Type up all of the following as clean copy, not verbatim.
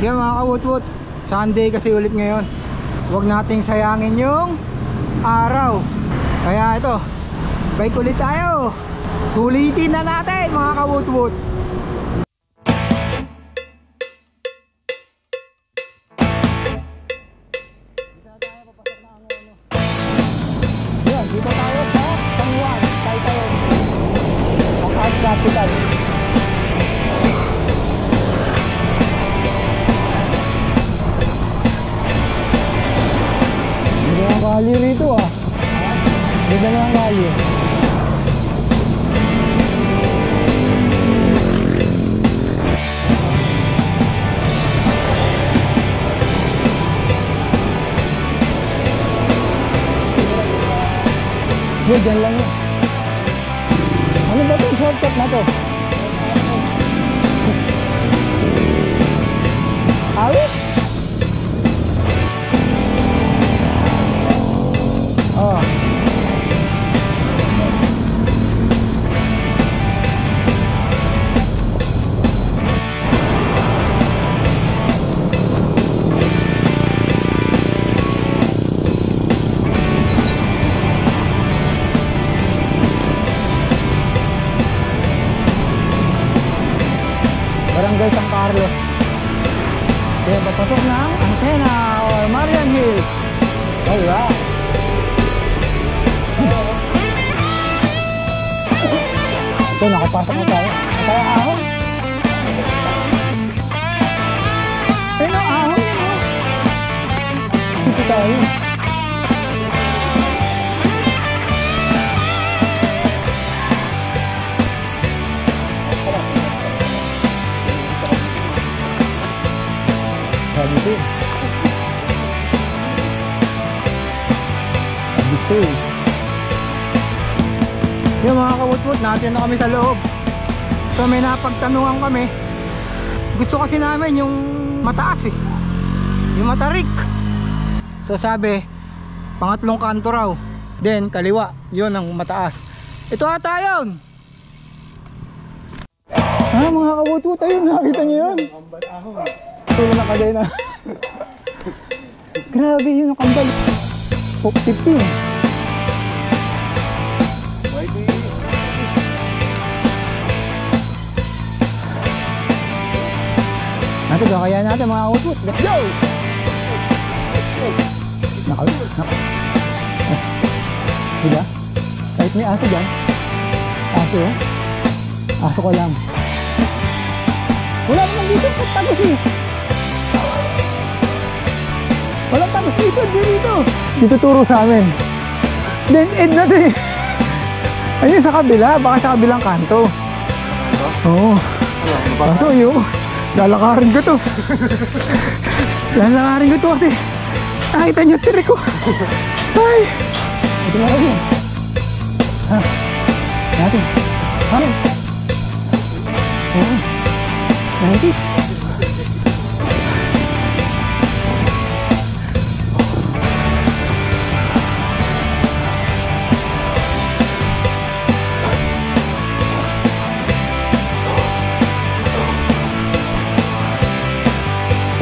Yan mga kawutwot, Sunday kasi ulit ngayon. Huwag nating sayangin yung araw. Kaya ito, bike ulit tayo. Sulitin na natin mga kawutwot. Yan, dito tayo sa San Juan, Taytay. Ang Art Capital. Ganda ng kali rito ah. Ganda ng kali. Yo, dyan lang yun. Ano ba itong shortcut na to? Awit? Oh. Barangay San Carlos. Kaya papasok ng Antena or Marian Hills. Alright. Ito, nakapasok na tayo. Kaya ahon. Ayun ang ahon yun oh. Dito tayo. Abisay. Abisay. Yung mga kawutwot natin na kami sa loob. So may napagtanungan kami. Gusto kasi namin yung mataas eh. Yung matarik. So sabi, pangatlong kanto raw. Then kaliwa, yun ang mataas. Ito ata yun. Ha mga kawutwot, ayun nakita niyo yun. Tulo na kadena. Grabe yun ang kambal. Pop tip yun. Natin kaya natin mga kawutwot. Let's go! Diba? Kahit may aso dyan. Aso oh. Aso ko lang. Wala naman dito. Tagos eh. Walang tagos dito. Dito. Dito turo sa amin. Then end na din. Ayun sa kabila. Baka sa kabilang kanto. Oo. Kaso yun. Lalakarin ko to. Lalakarin ko to kasi nakita nyo tirik ko. Ay. Ito na rin. Ha. Natin. Harin. Oo. Nanti.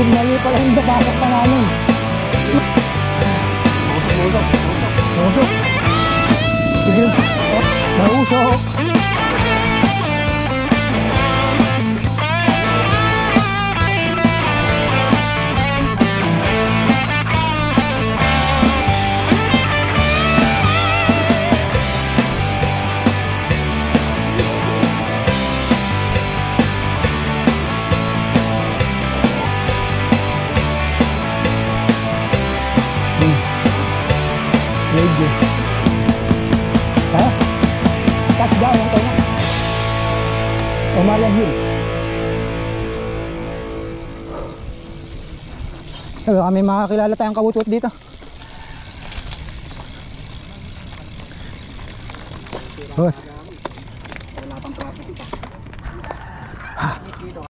Mali pala yung babasok pa namin. Usok. Sige. Nausok. Ha? Touchdown ang tayo na. O Marian Hill. Sabi kami makakilala tayong kawutwot dito. Boss.